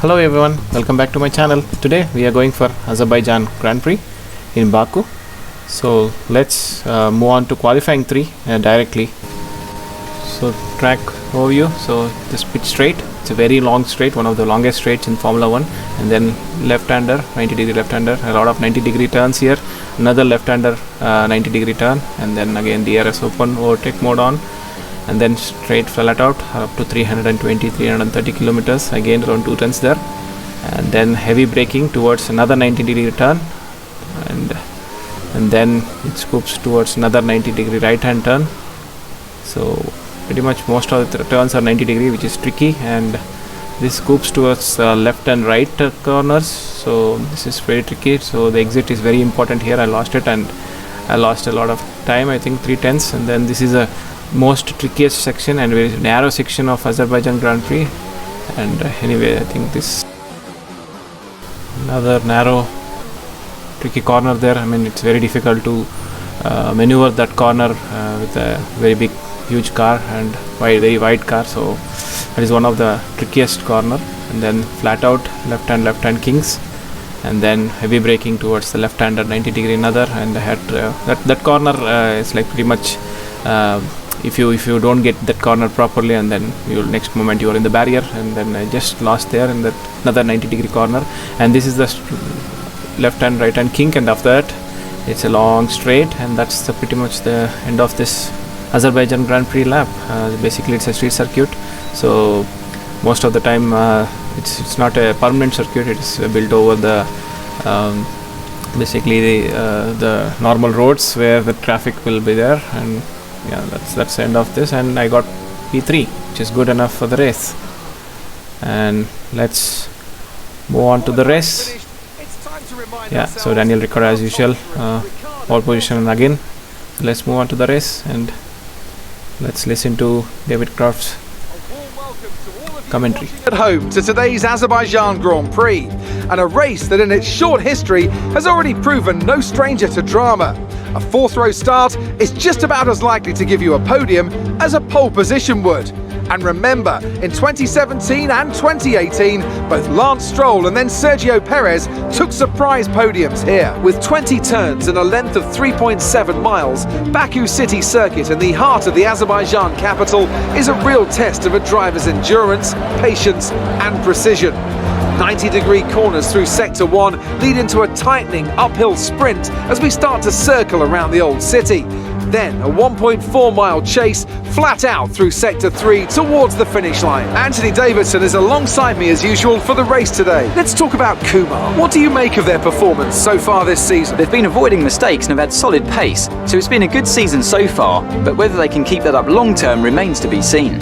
Hello everyone, welcome back to my channel. Today we are going for Azerbaijan Grand Prix in Baku. So let's move on to qualifying 3 directly. So track overview, so this pit straight, it's a very long straight, one of the longest straights in Formula 1, and then left-hander, 90-degree left-hander, a lot of 90-degree turns here, another left-hander 90-degree turn, and then again DRS open, overtake mode on, and then straight flat out up to 330 kilometers, again around 2 turns there, and then heavy braking towards another 90-degree turn, and then it scoops towards another 90-degree right hand turn. So pretty much most of the turns are 90-degree, which is tricky, and this scoops towards left and right corners, so this is very tricky. So the exit is very important here. I lost it and I lost a lot of time, I think 3/10, and then this is a most trickiest section and very narrow section of Azerbaijan Grand Prix, and anyway I think this another narrow tricky corner there. I mean, it's very difficult to maneuver that corner with a very big huge car and very wide car, so that is one of the trickiest corner. And then flat out left hand kings, and then heavy braking towards the left hander 90-degree another, and I had that corner is like pretty much if you don't get that corner properly, and then next moment you are in the barrier, and then I just lost there in that another 90-degree corner. And this is the left hand right hand kink, and after that it's a long straight, and that's pretty much the end of this Azerbaijan Grand Prix lap. Basically it's a street circuit, so most of the time it's not a permanent circuit. It's built over the basically the normal roads where the traffic will be there, and yeah, that's the end of this. And I got P3, which is good enough for the race. And let's move on to the race. Yeah, so Daniel Ricciardo as usual, pole position again. Let's move on to the race and let's listen to David Croft's commentary. At home to today's Azerbaijan Grand Prix, and a race that in its short history has already proven no stranger to drama. A fourth row start is just about as likely to give you a podium as a pole position would. And remember, in 2017 and 2018, both Lance Stroll and then Sergio Perez took surprise podiums here. With 20 turns and a length of 3.7 miles, Baku City Circuit in the heart of the Azerbaijan capital is a real test of a driver's endurance, patience and precision. 90-degree corners through Sector 1 lead into a tightening uphill sprint as we start to circle around the old city. Then a 1.4-mile chase flat out through Sector 3 towards the finish line. Anthony Davidson is alongside me as usual for the race today. Let's talk about Kumar. What do you make of their performance so far this season? They've been avoiding mistakes and have had solid pace, so it's been a good season so far, but whether they can keep that up long term remains to be seen.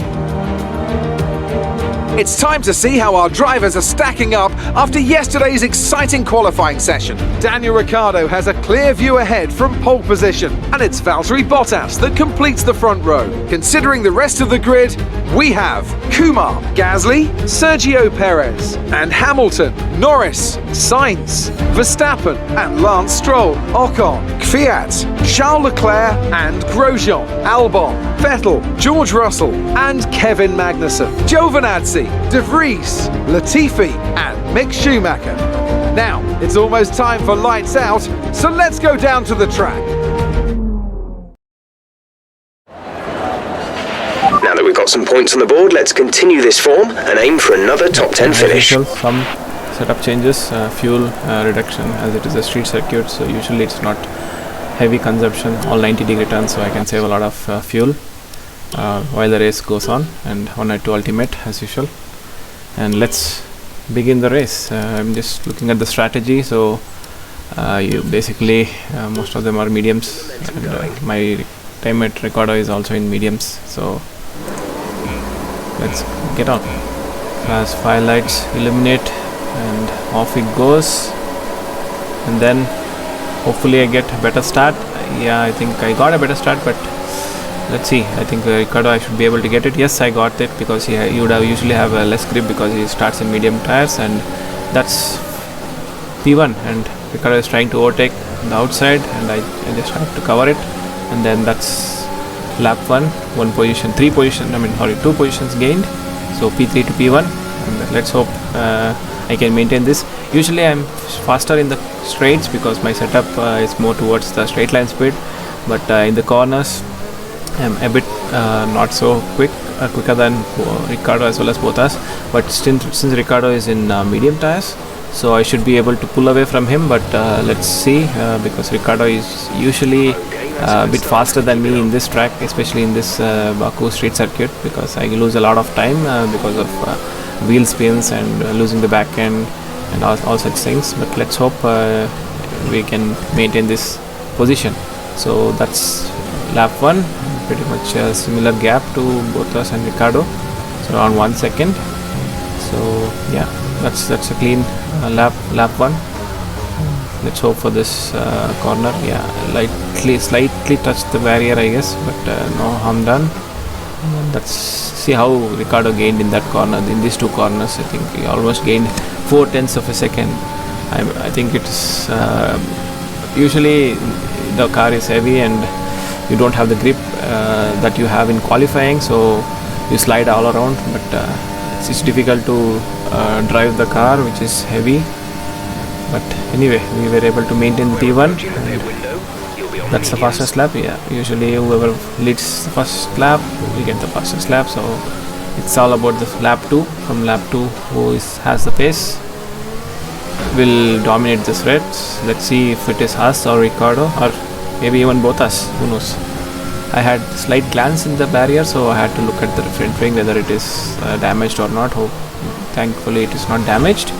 It's time to see how our drivers are stacking up after yesterday's exciting qualifying session. Daniel Ricciardo has a clear view ahead from pole position, and it's Valtteri Bottas that completes the front row. Considering the rest of the grid, we have Kumar, Gasly, Sergio Perez, and Hamilton, Norris, Sainz, Verstappen, and Lance Stroll, Ocon, Kvyat, Charles Leclerc, and Grosjean, Albon, Vettel, George Russell, and Kevin Magnussen, Giovinazzi, De Vries, Latifi, and Mick Schumacher. Now, it's almost time for lights out, so let's go down to the track. Now that we've got some points on the board, let's continue this form and aim for another top 10 finish. Some setup changes, fuel reduction, as it is a street circuit, so usually it's not heavy consumption, all 90-degree turns, so I can save a lot of fuel while the race goes on. And 192 ultimate as usual, and let's begin the race. I'm just looking at the strategy, so you basically most of them are mediums, and my teammate Ricciardo is also in mediums, so let's get on. Class 5 lights illuminate and off it goes, and then hopefully I get a better start. Yeah, I think I got a better start, but let's see. I think Ricciardo, I should be able to get it. Yes, I got it, because he would have usually have a less grip because he starts in medium tires, and that's P1, and Ricciardo is trying to overtake on the outside, and I just have to cover it, and then that's lap 1, 2 positions gained, so P3 to P1, and let's hope I can maintain this. Usually I'm faster in the straights because my setup is more towards the straight line speed, but in the corners I'm a bit not so quicker than Ricardo as well as Bottas. But since Ricardo is in medium tires, so I should be able to pull away from him. But let's see, because Ricardo is usually a bit faster than me in this track, especially in this Baku street circuit, because I lose a lot of time because of wheel spins and losing the back end and all such things. But let's hope we can maintain this position. So that's lap 1, pretty much a similar gap to Bottas and Ricardo, so around 1 second. So yeah, that's a clean lap 1. Let's hope for this corner. Yeah, slightly touched the barrier, I guess, but no harm done. Let's see how Ricardo gained in that corner. In these two corners, I think he almost gained 0.4 of a second. I think it's usually the car is heavy and you don't have the grip that you have in qualifying, so you slide all around, but it's difficult to drive the car which is heavy. But anyway, we were able to maintain the P1. That's the fastest lap. Yeah, usually whoever leads the first lap will get the fastest lap, so it's all about the lap 2. From lap 2, who has the pace will dominate this race. Let's see if it is us or Ricardo, or maybe even both us, who knows. I had slight glance in the barrier, so I had to look at the front wing whether it is damaged or not. Thankfully it is not damaged.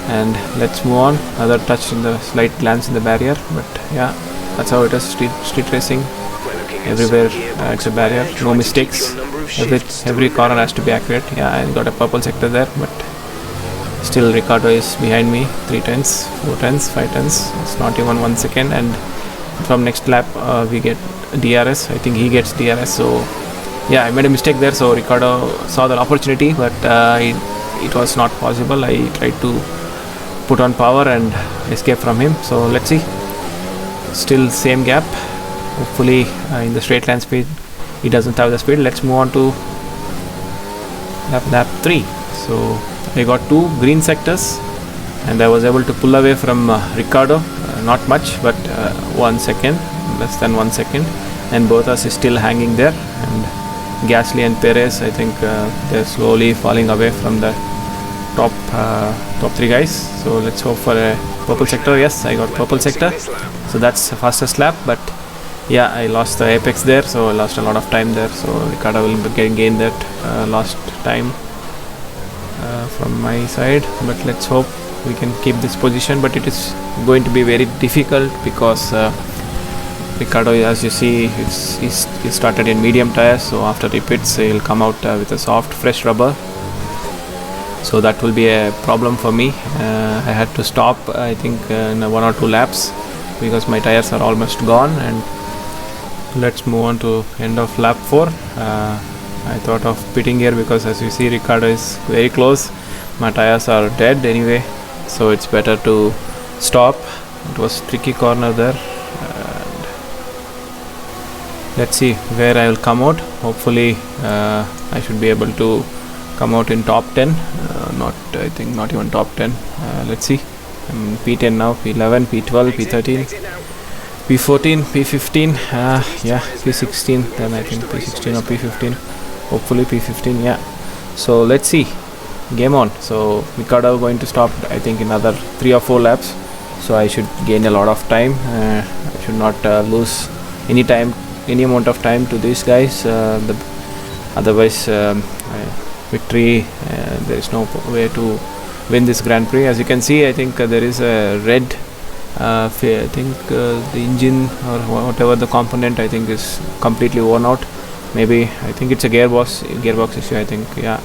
And let's move on. Another touch in the slight glance in the barrier, but yeah, that's how it is. Street racing, everywhere it's a barrier, no mistakes. Every corner has to be accurate. Yeah, I got a purple sector there, but still Ricardo is behind me. 3 tenths, 4 tenths, 5 tenths. It's not even 1 second. And from next lap we get DRS. I think he gets DRS. So yeah, I made a mistake there. So Ricardo saw the opportunity, but it was not possible. I tried to put on power and escape from him. So let's see. Still same gap. Hopefully in the straight line speed he doesn't have the speed. Let's move on to lap 3. So I got 2 green sectors and I was able to pull away from Ricardo. Not much, but 1 second, less than 1 second, and both us is still hanging there. And Gasly and Perez, I think they're slowly falling away from the top 3 guys. So let's hope for a purple sector. Yes, I got purple sector, so that's the fastest lap. But yeah, I lost the apex there, so I lost a lot of time there. So Ricardo will gain that lost time from my side. But let's hope we can keep this position, but it is going to be very difficult because Ricardo, as you see, he started in medium tires, so after he pits he'll come out with a soft fresh rubber, so that will be a problem for me. I had to stop, I think in 1 or 2 laps because my tires are almost gone. And let's move on to end of lap 4. I thought of pitting here because, as you see, Ricardo is very close. My tires are dead anyway, so it's better to stop. It was tricky corner there. And let's see where I will come out. Hopefully I should be able to come out in top 10. I think not even top 10. Let's see. I'm P10 now, P11, P12, P13, P14, P15, yeah, P16, then I think P16 or P15, hopefully P15, yeah. So let's see, game on. So Ricardo going to stop, I think, in another 3 or 4 laps, so I should gain a lot of time. I should not lose any amount of time to these guys, otherwise victory, there is no way to win this Grand Prix. As you can see, I think there is a red I think the engine or whatever the component, I think, is completely worn out. Maybe I think it's a gearbox issue. I think, yeah,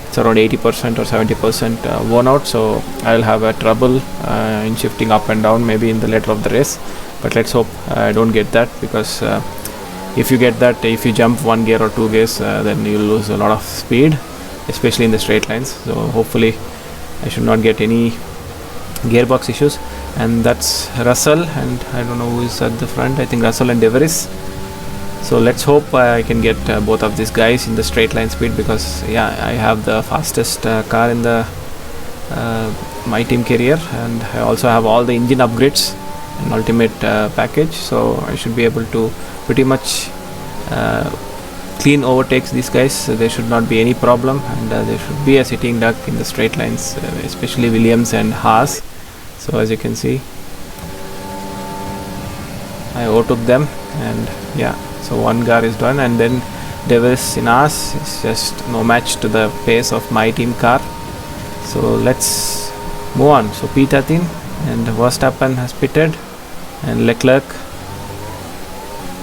it's around 80% or 70% worn out, so I'll have a trouble in shifting up and down maybe in the later of the race. But let's hope I don't get that, because if you get that, if you jump 1 gear or 2 gears, then you'll lose a lot of speed, especially in the straight lines. So hopefully I should not get any gearbox issues. And that's Russell, and I don't know who is at the front. I think Russell and De Vries. So let's hope I can get both of these guys in the straight line speed, because yeah, I have the fastest car in the my team career, and I also have all the engine upgrades and ultimate package, so I should be able to pretty much clean overtakes these guys. So there should not be any problem, and there should be a sitting duck in the straight lines, especially Williams and Haas. So as you can see, I overtook them, and yeah, so one car is done, and then Davis in Haas is just no match to the pace of my team car. So let's move on. So P13, and Verstappen has pitted, and Leclerc.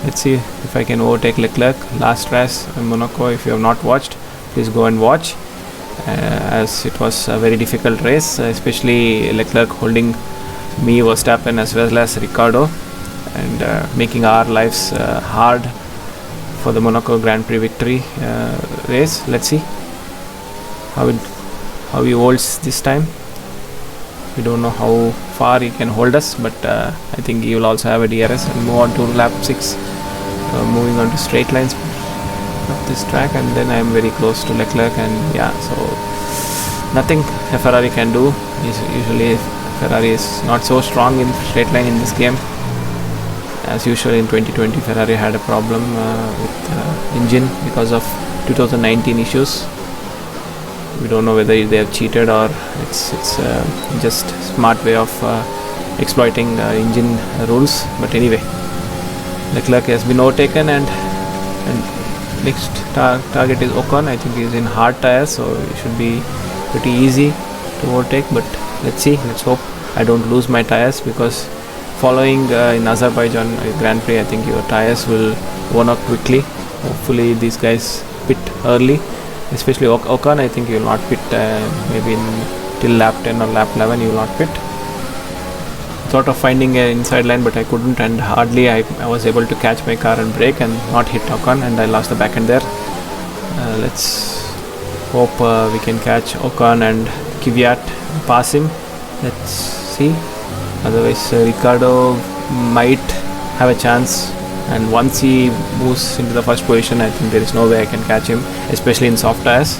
Let's see if I can overtake Leclerc. Last race in Monaco, if you have not watched, please go and watch, as it was a very difficult race, especially Leclerc holding me, Verstappen, as well as Ricciardo, and making our lives hard for the Monaco Grand Prix victory race. Let's see how he holds this time. We don't know how far he can hold us, but I think he will also have a DRS, and move on to lap 6, moving on to straight lines of this track, and then I am very close to Leclerc, and yeah, so nothing a Ferrari can do. Usually Ferrari is not so strong in straight line in this game. As usual in 2020, Ferrari had a problem with engine because of 2019 issues. We don't know whether they have cheated or it's just smart way of exploiting engine rules. But anyway, Leclerc has been overtaken, and next target is Ocon. I think he's in hard tires, so it should be pretty easy to overtake. But let's see. Let's hope I don't lose my tires, because following in Azerbaijan Grand Prix, I think your tires will worn out quickly. Hopefully these guys pit early, especially Ocon. I think he will not pit maybe till lap 10 or lap 11 he will not pit. Thought of finding an inside line, but I couldn't, and hardly I was able to catch my car and brake and not hit Ocon, and I lost the back end there. Let's hope we can catch Ocon and Kvyat, pass him. Let's see. Otherwise Ricciardo might have a chance, and once he moves into the first position, I think there is no way I can catch him, especially in soft tires.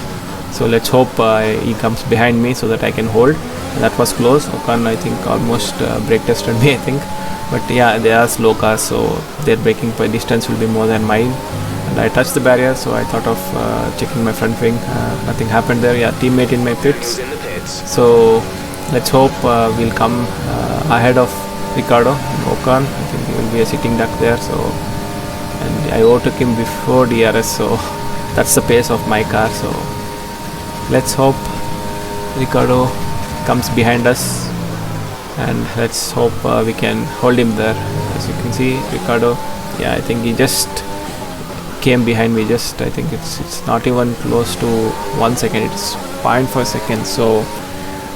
So let's hope he comes behind me so that I can hold. That was close. Ocon, I think, almost brake tested me, I think, but yeah, they are slow cars, so their braking by distance will be more than mine, and I touched the barrier, so I thought of checking my front wing. Nothing happened there. Yeah, teammate in my pits. So let's hope we'll come ahead of Ricciardo and Ocon. I think he will be a sitting duck there, so, and I overtook him before DRS, so that's the pace of my car. So let's hope Ricciardo comes behind us, and let's hope we can hold him there. As you can see, Ricciardo, yeah, I think he just came behind me. Just, I think it's not even close to 1 second. It's 0.4 seconds. So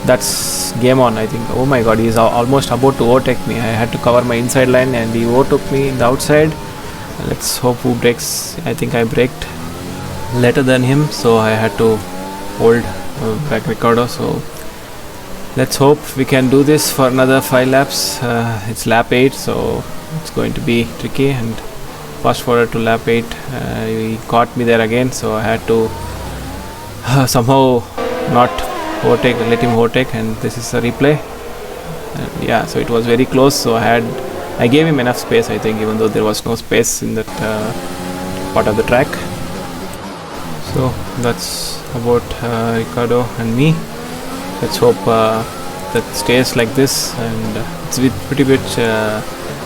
that's game on, I think. Oh my god, he's almost about to overtake me. I had to cover my inside line, and he overtook me in the outside. Let's hope who brakes. I think I braked later than him, so I had to hold back Ricciardo. So let's hope we can do this for another 5 laps. It's lap 8, so it's going to be tricky. And fast forward to lap 8, he caught me there again, so I had to somehow not overtake, let him overtake, and this is a replay. And yeah, so it was very close, so I gave him enough space, I think, even though there was no space in that part of the track. So that's about Ricciardo and me. Let's hope that stays like this, and it's pretty much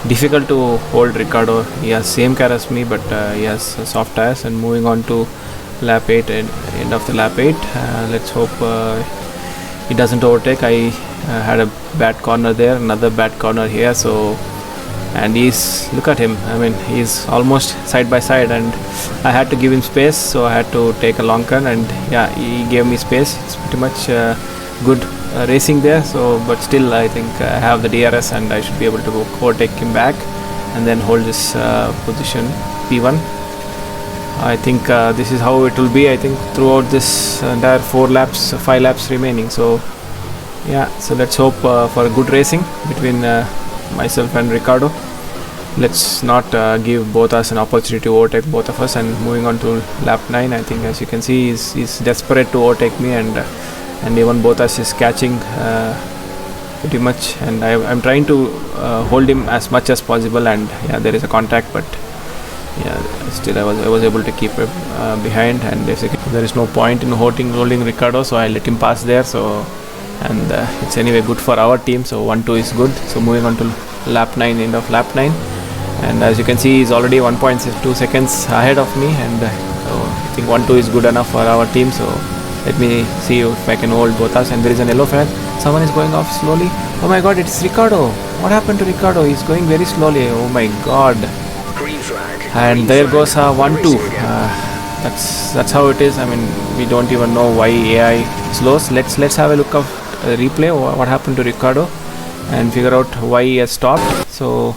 difficult to hold Ricciardo. He has same car as me, but he has soft tires. And moving on to lap 8 and end of the lap 8, let's hope he doesn't overtake. I had a bad corner there, another bad corner here, so, and look at him, I mean, he's almost side by side, and I had to give him space, so I had to take a long turn, and yeah, he gave me space. It's pretty much good racing there, so, but still I think I have the DRS, and I should be able to overtake him back and then hold this position P1. I think this is how it will be, I think, throughout this entire 5 laps remaining. So yeah, so let's hope for a good racing between myself and Ricciardo. let's not give both us an opportunity to overtake both of us. And moving on to lap 9, I think, as you can see, he's desperate to overtake me, and even both us is catching pretty much, and I'm trying to hold him as much as possible, and yeah, there is a contact, but yeah, still I was able to keep him behind, and basically there is no point in holding Ricardo, so I let him pass there. So, and it's anyway good for our team, so 1-2 is good. So moving on to lap 9, end of lap 9, and as you can see, he's already 1.2 seconds ahead of me, and so I think 1-2 is good enough for our team. So let me see if I can hold both us. And there is an yellow flag. Someone is going off slowly. Oh my god, it's Ricardo. What happened to Ricardo? He's going very slowly. Oh my god. Green flag. And there goes 1-2. That's how it is. I mean, we don't even know why AI slows. Let's have a look of replay what happened to Ricardo and figure out why he has stopped. So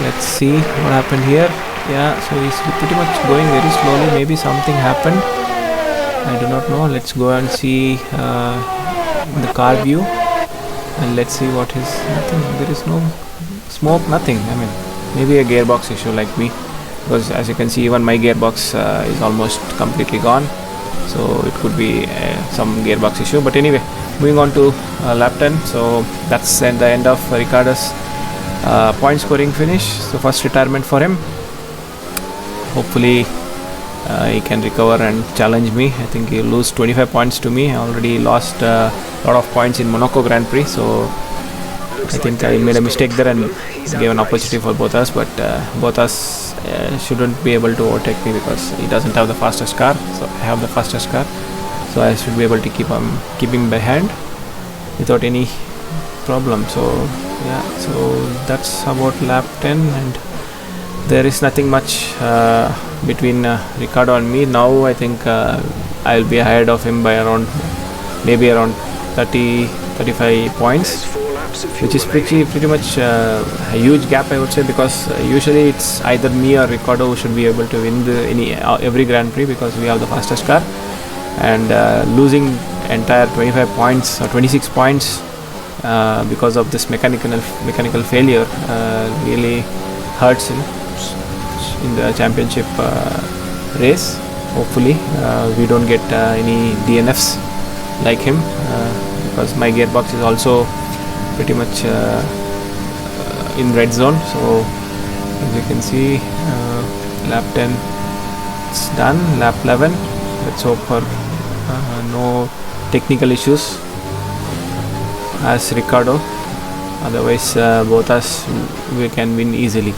let's see what happened here. Yeah, so he's pretty much going very slowly. Maybe something happened, I do not know. Let's go and see the car view, and let's see what is nothing. There is no smoke, nothing. I mean, maybe a gearbox issue like me, because as you can see, even my gearbox is almost completely gone, so it could be some gearbox issue. But anyway, moving on to lap 10. So that's the end of Ricardo's point scoring finish. So first retirement for him. Hopefully he can recover and challenge me. I think he'll lose 25 points to me. I already lost a lot of points in Monaco Grand Prix, so I think I made a mistake there and gave an opportunity for both us, but both us shouldn't be able to overtake me because he doesn't have the fastest car, so I have the fastest car, so I should be able to keep him behind without any problem. So yeah, so that's about lap 10, and there is nothing much between Ricardo and me. Now I think I'll be ahead of him by maybe around 30-35 points, which is pretty much a huge gap, I would say, because usually it's either me or Ricardo who should be able to win every Grand Prix because we have the fastest car, and losing entire 25 points or 26 points because of this mechanical failure really hurts him in the championship race. Hopefully we don't get any DNFs like him, because my gearbox is also pretty much in red zone. So as you can see, lap 10 it's done. Lap 11, let's hope for no technical issues as Ricardo, otherwise both us we can win easily.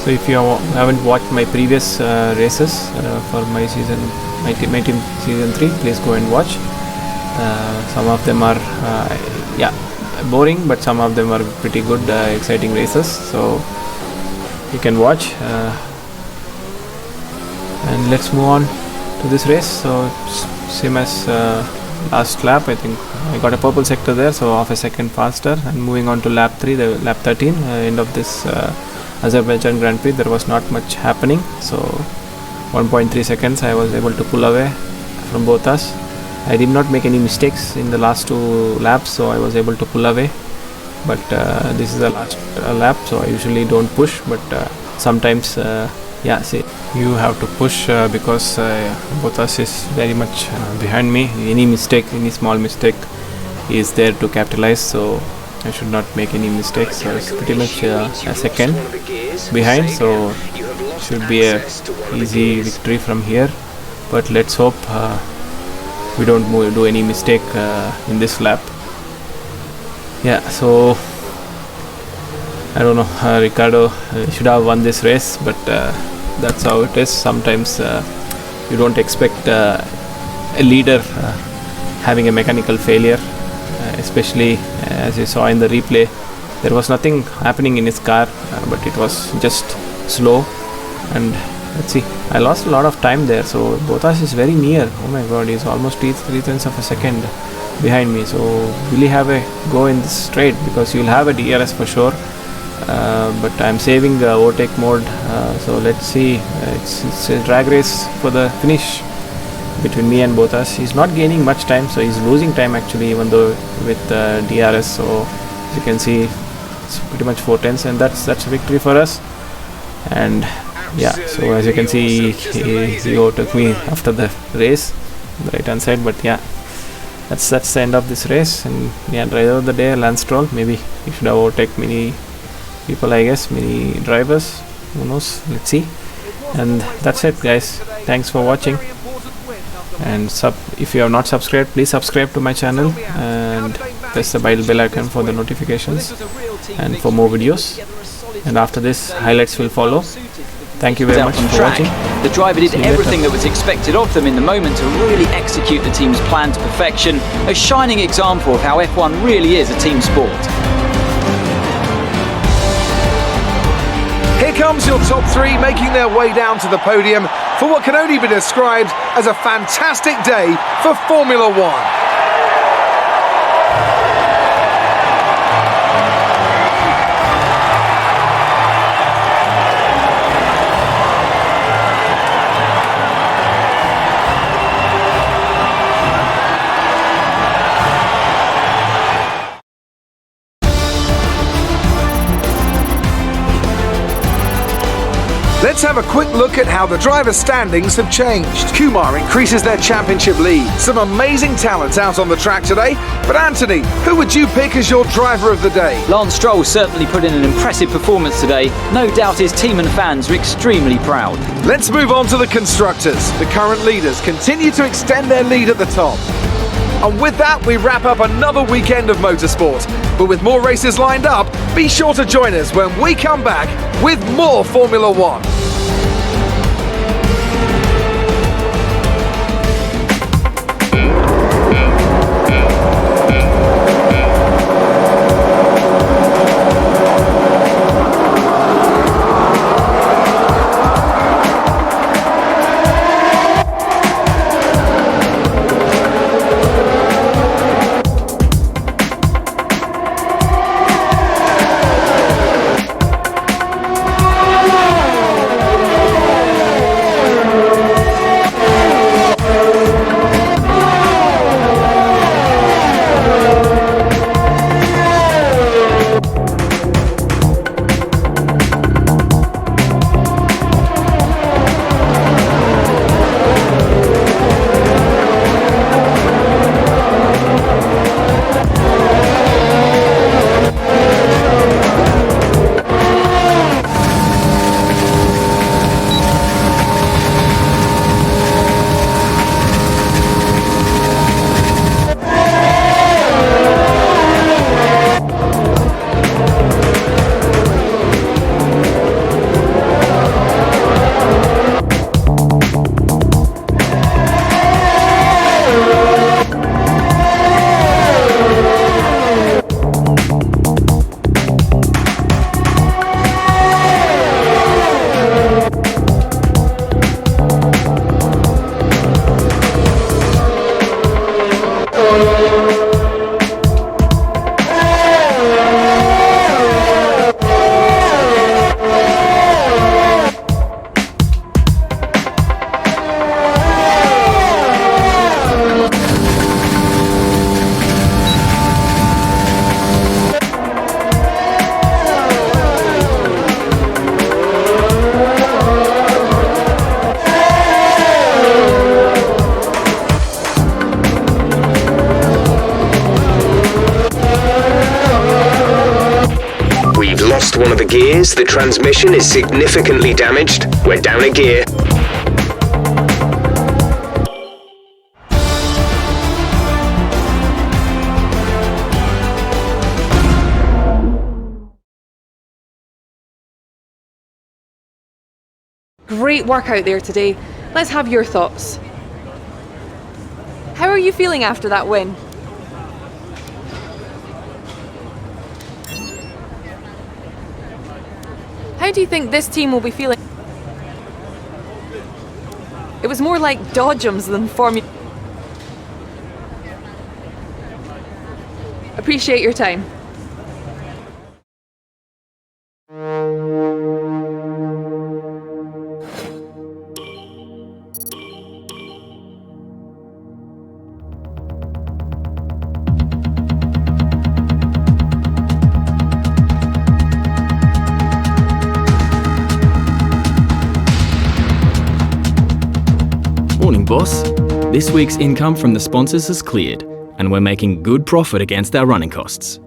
So if you haven't watched my previous races for my team season 3, please go and watch. Some of them are boring, but some of them are pretty good, exciting races, so you can watch. And let's move on to this race. So same as last lap, I think I got a purple sector there, so half a second faster. And moving on to lap 13, end of this Azerbaijan Grand Prix, there was not much happening, so 1.3 seconds I was able to pull away from both us. I did not make any mistakes in the last 2 laps, so I was able to pull away, but this is the last lap, so I usually don't push, but sometimes see, you have to push because both us is very much behind me. Any small mistake is there to capitalize, so I should not make any mistakes. So it's pretty much a second behind, so should be a easy victory from here, but let's hope we don't do any mistake in this lap. Yeah, so I don't know, Ricardo should have won this race, but that's how it is. Sometimes you don't expect a leader having a mechanical failure, especially as you saw in the replay. There was nothing happening in his car, but it was just slow. And let's see, I lost a lot of time there, so Bottas is very near. Oh my god, he's almost 3/10 of a second behind me, so will he have a go in this straight, because you'll have a DRS for sure, but I'm saving the overtake mode, so let's see. It's a drag race for the finish between me and Bottas. He's not gaining much time, so he's losing time actually, even though with DRS. So as you can see, It's pretty much 4 tenths, and that's a victory for us. And yeah, so as you can see, he overtook me after the race, the right hand side. But yeah, that's the end of this race. And yeah, driver of the day, Lance Stroll. Maybe he should have overtaken many people, I guess, many drivers. Who knows? Let's see. And that's it, guys. Thanks for watching. And if you have not subscribed, please subscribe to my channel and press the bell icon for the notifications and for more videos. And after this, highlights will follow. Thank you very much for watching. The driver did everything that was expected of them in the moment to really execute the team's plan to perfection. A shining example of how F1 really is a team sport. Here comes your top three making their way down to the podium for what can only be described as a fantastic day for Formula One. Let's have a quick look at how the driver standings have changed. Kumar increases their championship lead. Some amazing talents out on the track today. But Anthony, who would you pick as your driver of the day? Lance Stroll certainly put in an impressive performance today. No doubt his team and fans are extremely proud. Let's move on to the constructors. The current leaders continue to extend their lead at the top. And with that, we wrap up another weekend of motorsport. But with more races lined up, be sure to join us when we come back with more Formula One. One of the gears, the transmission is significantly damaged. We're down a gear. Great work out there today. Let's have your thoughts. How are you feeling after that win? How do you think this team will be feeling? It was more like dodgems than Formula. Appreciate your time. boss? This week's income from the sponsors has cleared, and we're making good profit against our running costs.